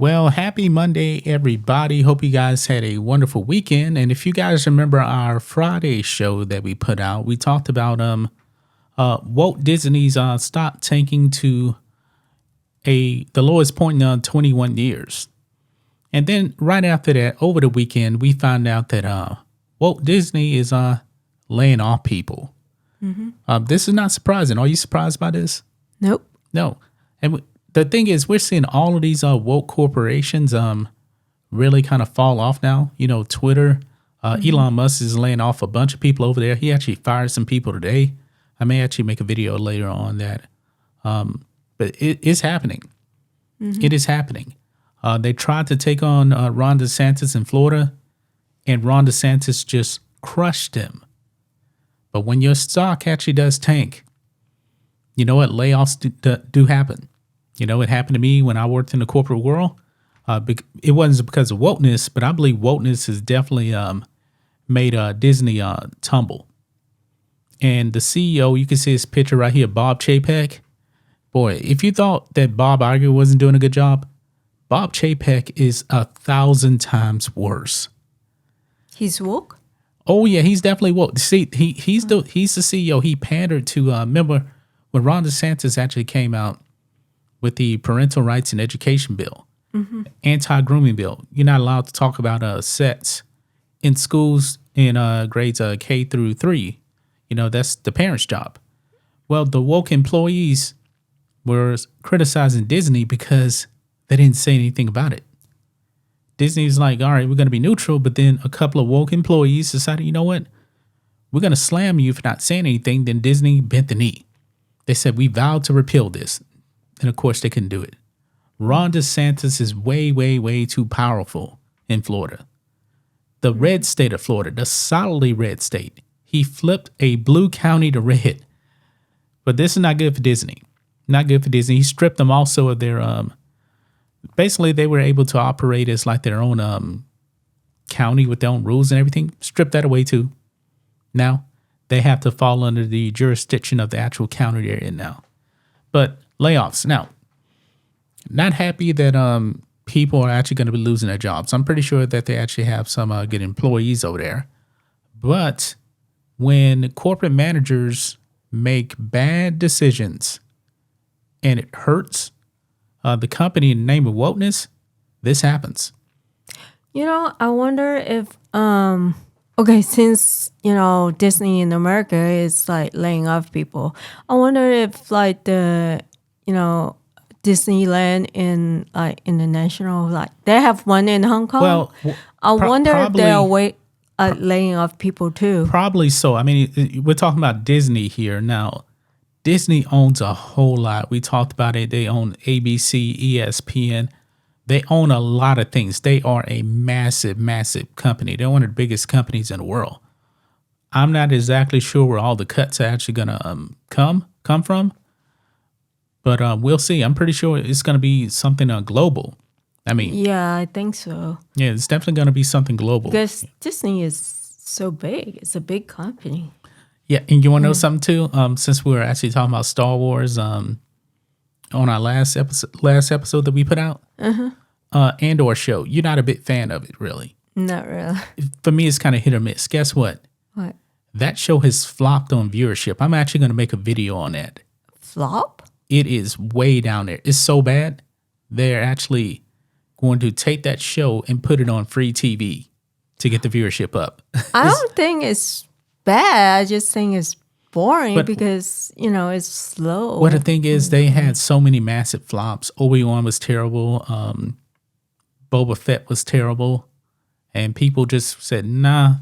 Well, happy Monday, everybody. Hope you guys had a wonderful weekend. And if you guys remember our Friday show that we put out, we talked about Walt Disney's stock tanking to the lowest point in 21 years. And then right after that, over the weekend, we found out that Walt Disney is laying off people. This is not surprising. Are you surprised by this? Nope. No. And the thing is, we're seeing all of these woke corporations really kind of fall off now. You know, Twitter, Elon Musk is laying off a bunch of people over there. He actually fired some people today. I may actually make a video later on that. But it is happening. It is happening. They tried to take on Ron DeSantis in Florida, and Ron DeSantis just crushed him. But when your stock actually does tank, you know what? Layoffs do happen. You know, it happened to me when I worked in the corporate world. It wasn't because of wokeness, but I believe wokeness has definitely made Disney tumble. And the CEO, you can see his picture right here, Bob Chapek. Boy, if you thought that Bob Iger wasn't doing a good job, Bob Chapek is 1,000 times worse. He's woke? Oh yeah, he's definitely woke. See, he's the CEO. He pandered to remember when Ron DeSantis actually came out with the parental rights and education bill, anti-grooming bill. You're not allowed to talk about sex in schools in grades K through 3. You know, that's the parents' job. Well, the woke employees were criticizing Disney because they didn't say anything about it. Disney's like, all right, we're going to be neutral. But then a couple of woke employees decided, you know what? We're going to slam you for not saying anything. Then Disney bent the knee. They said, we vowed to repeal this. And of course, they couldn't do it. Ron DeSantis is way, way, way too powerful in Florida. The red state of Florida, the solidly red state. He flipped a blue county to red. But this is not good for Disney. Not good for Disney. He stripped them also of their basically, they were able to operate as like their own county with their own rules and everything. Strip that away too. Now they have to fall under the jurisdiction of the actual county they're in now. But layoffs. Now, not happy that people are actually going to be losing their jobs. I'm pretty sure that they actually have some good employees over there. But when corporate managers make bad decisions and it hurts the company in the name of wokeness, this happens. You know, I wonder if, since, you know, Disney in America is like laying off people, I wonder if like the, you know, Disneyland in like international, like they have one in Hong Kong. Well, I wonder if they're laying off people too. Probably so. I mean, we're talking about Disney here now. Disney owns a whole lot. We talked about it. They own ABC, ESPN. They own a lot of things. They are a massive, massive company. They're one of the biggest companies in the world. I'm not exactly sure where all the cuts are actually going to come from, but we'll see. I'm pretty sure it's going to be something global. I mean, yeah, I think so. Yeah, it's definitely going to be something global. Because Disney is so big. It's a big company. Yeah, and you want to know something too? Since we were actually talking about Star Wars on our last episode that we put out, Andor show, you're not a big fan of it, really. Not really. For me, it's kind of hit or miss. Guess what? What? That show has flopped on viewership. I'm actually going to make a video on that. Flop? It is way down there. It's so bad, they're actually going to take that show and put it on free TV to get the viewership up. I don't think it's bad. I just think it's boring because, you know, it's slow. Well, the thing is, they had so many massive flops. Obi-Wan was terrible. Boba Fett was terrible. And people just said, nah.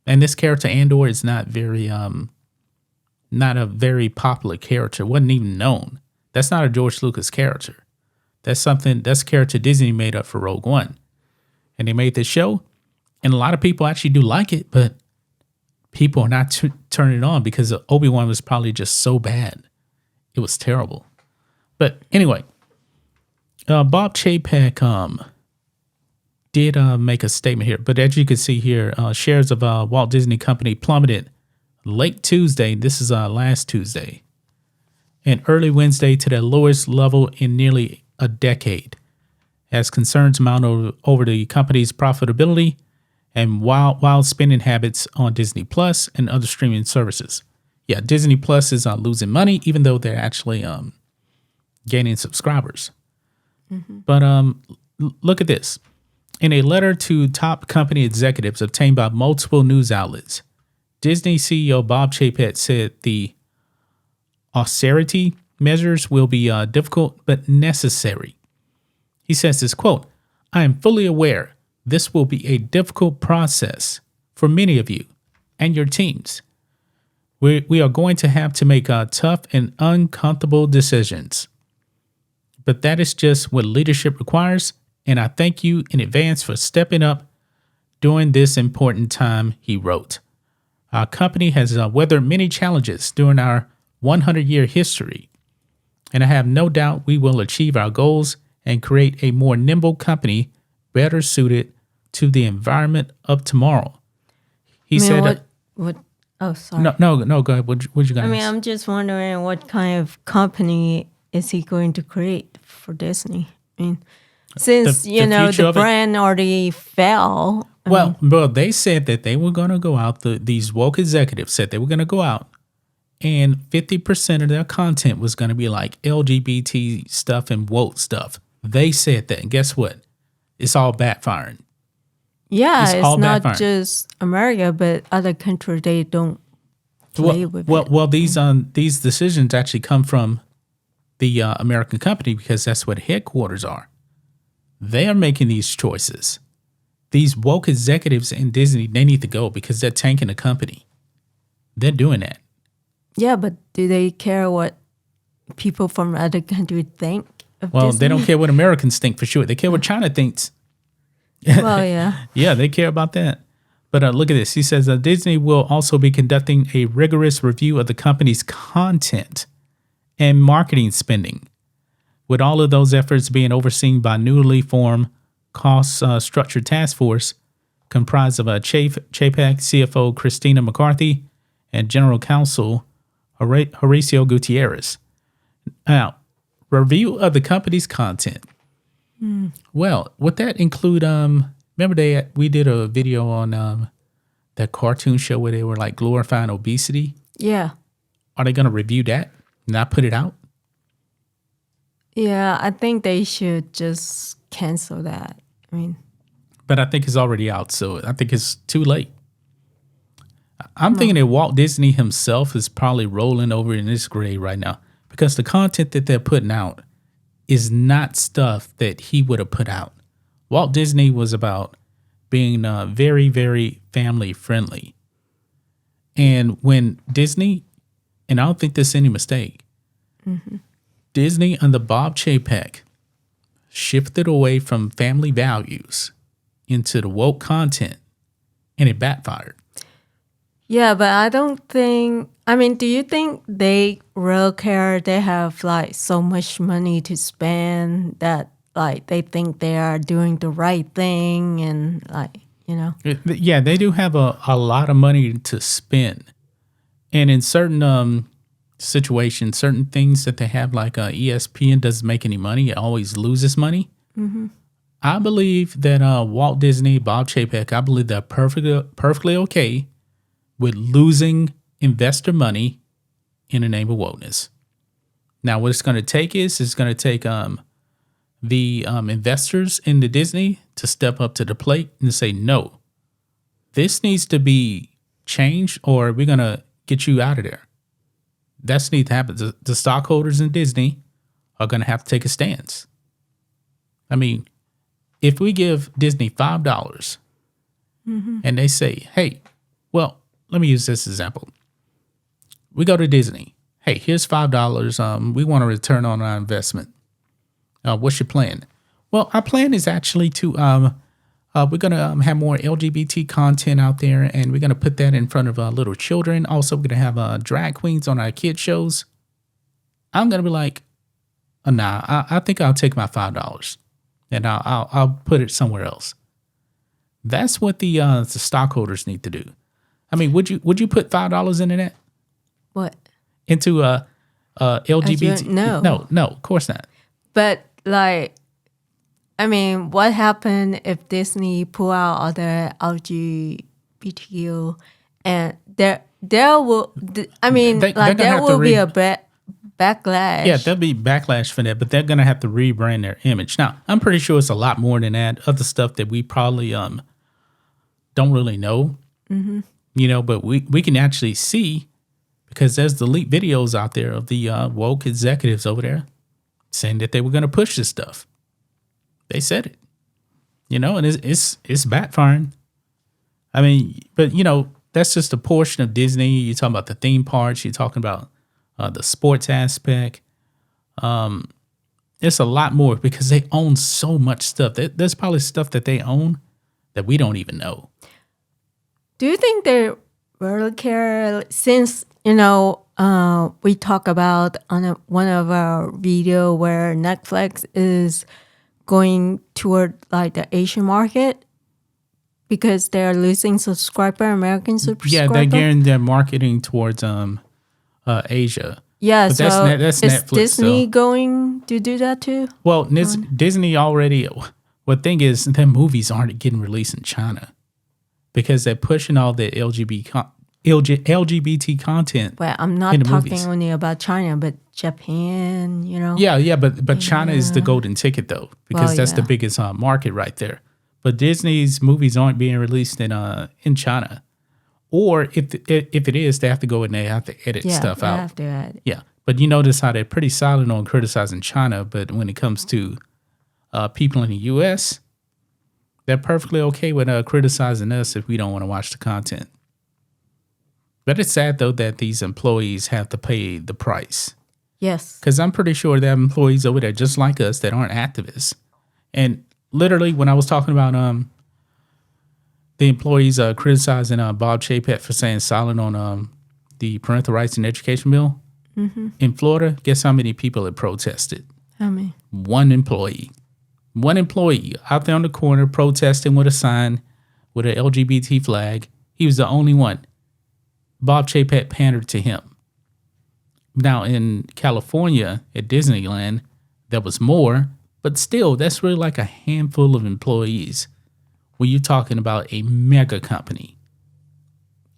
And this character, Andor, is not a very popular character. Wasn't even known. That's not a George Lucas character. That's a character Disney made up for Rogue One. And they made this show. And a lot of people actually do like it, but people are not turning it on because Obi-Wan was probably just so bad. It was terrible. But anyway, Bob Chapek did make a statement here. But as you can see here, shares of Walt Disney Company plummeted late Tuesday. This is last Tuesday. And early Wednesday to their lowest level in nearly a decade. as concerns mount over the company's profitability and wild spending habits on Disney Plus and other streaming services. Yeah, Disney Plus is losing money, even though they're actually gaining subscribers. But look at this. In a letter to top company executives obtained by multiple news outlets, Disney CEO Bob Chapek said the austerity measures will be difficult but necessary. He says this, quote, "I am fully aware this will be a difficult process for many of you and your teams. We are going to have to make tough and uncomfortable decisions. But that is just what leadership requires, and I thank you in advance for stepping up during this important time," he wrote. "Our company has weathered many challenges during our 100-year history, and I have no doubt we will achieve our goals and create a more nimble company better suited to the environment of tomorrow." He said, what? Oh, sorry. No, go ahead. What you got? I mean, I'm just wondering what kind of company is he going to create for Disney? I mean, since the brand already fell. Well, they said that they were going to go out. These woke executives said they were going to go out, and 50% of their content was going to be like LGBT stuff and woke stuff. They said that, and guess what? It's all backfiring. Yeah, it's not just America, but other countries, they don't play with it. Well, these decisions actually come from the American company because that's what headquarters are. They are making these choices. These woke executives in Disney, they need to go because they're tanking the company. They're doing that. Yeah, but do they care what people from other countries think of Disney? They don't care what Americans think for sure. They care what China thinks. Well, yeah. Yeah, they care about that. But look at this. He says Disney will also be conducting a rigorous review of the company's content and marketing spending, with all of those efforts being overseen by newly formed cost structure task force comprised of Chapek, CFO Christina McCarthy, and General Counsel Horacio Gutierrez. Now, review of the company's content. Well, would that include? Remember we did a video on that cartoon show where they were like glorifying obesity. Yeah. Are they going to review that? Not put it out? Yeah, I think they should just cancel that. I mean, but I think it's already out, so I think it's too late. I'm thinking that Walt Disney himself is probably rolling over in his grave right now because the content that they're putting out is not stuff that he would have put out. Walt Disney was about being very, very family friendly. And when Disney, and I don't think there's any mistake, Disney under Bob Chapek shifted away from family values into the woke content, and it backfired. Yeah, but I don't think, do you think they really care? They have like so much money to spend that like they think they are doing the right thing and Yeah, they do have a lot of money to spend. And in certain situations, certain things that they have like ESPN doesn't make any money. It always loses money. I believe that Walt Disney, Bob Chapek, I believe they're perfectly okay with losing investor money in the name of wokeness. Now, what it's going to take is it's going to take the investors in the Disney to step up to the plate and say, no, this needs to be changed or we're going to get you out of there. That's needs to happen. The stockholders in Disney are going to have to take a stance. I mean, if we give Disney $5 and they say, hey, well, let me use this example. We go to Disney. Hey, here's $5. We want a return on our investment. What's your plan? Well, our plan is actually to we're going to have more LGBT content out there, and we're going to put that in front of little children. Also, we're going to have drag queens on our kid shows. I'm going to be like, nah, I think I'll take my $5 and I'll put it somewhere else. That's what the stockholders need to do. I mean, would you put $5 into that? What? Into LGBT? No, of course not. But like, I mean, what happened if Disney pull out other LGBTQ and there will, I mean, They're like gonna there have to will be a backlash. Yeah, there'll be backlash for that, but they're gonna have to rebrand their image. Now, I'm pretty sure it's a lot more than that. Other stuff that we probably don't really know. You know, but we can actually see because there's the leaked videos out there of the woke executives over there saying that they were gonna push this stuff. They said it. You know, and it's backfiring. I mean, but you know, that's just a portion of Disney. You're talking about the theme parks. You're talking about the sports aspect. It's a lot more because they own so much stuff. There's probably stuff that they own that we don't even know. Do you think they really care? Since, you know, we talk about on one of our video where Netflix is going toward like the Asian market because they're losing American subscriber. Yeah, they're gearing their marketing towards Asia. Yeah, but so that's is Netflix. Disney going to do that too? Well, Disney already. Well, the thing is, their movies aren't getting released in China because they're pushing all the LGBT content. Well, I'm not talking movies. only about China, but Japan. You know. Yeah, but China is the golden ticket though because that's the biggest market right there. But Disney's movies aren't being released in China. Or if it is, they have to go and they have to edit stuff out. Have to edit. Yeah, but you notice how they're pretty silent on criticizing China, but when it comes to people in the U.S., they're perfectly okay with criticizing us if we don't want to watch the content. But it's sad though that these employees have to pay the price. Yes, because I'm pretty sure they have employees over there just like us that aren't activists. And literally, when I was talking about the employees criticizing Bob Chapek for saying silent on the parental rights and education bill. In Florida, guess how many people had protested? how many? One employee out there on the corner protesting with a sign with an LGBT flag. He was the only one. Bob Chapek pandered to him. Now in California at Disneyland, there was more, but still, that's really like a handful of employees. When you're talking about a mega company,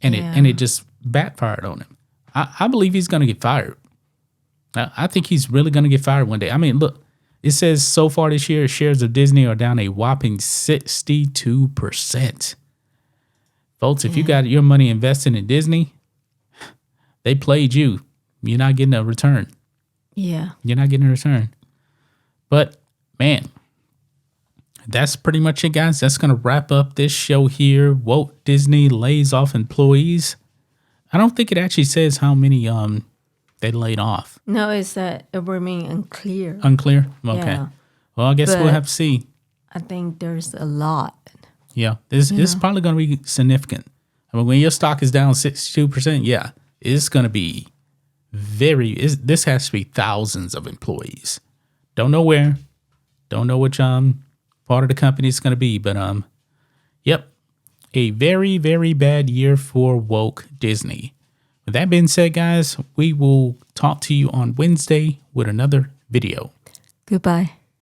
and it just backfired on him. I believe he's going to get fired. I think he's really going to get fired one day. I mean, look, it says so far this year, shares of Disney are down a whopping 62%. Folks, if you got your money invested in Disney, they played you. You're not getting a return. Yeah. You're not getting a return. But, man, that's pretty much it, guys. That's going to wrap up this show here. Walt Disney lays off employees. I don't think it actually says how many they laid off. No, it's that it remains unclear. Unclear? Okay. Yeah. Well, I guess we'll But have to see. I think there's a lot. Yeah. This is probably going to be significant. I mean, when your stock is down 62%, yeah, it's going to be this has to be thousands of employees. Don't know where. Don't know which part of the company it's going to be, but yep, a very, very bad year for woke Disney. With that being said, guys, we will talk to you on Wednesday with another video. Goodbye.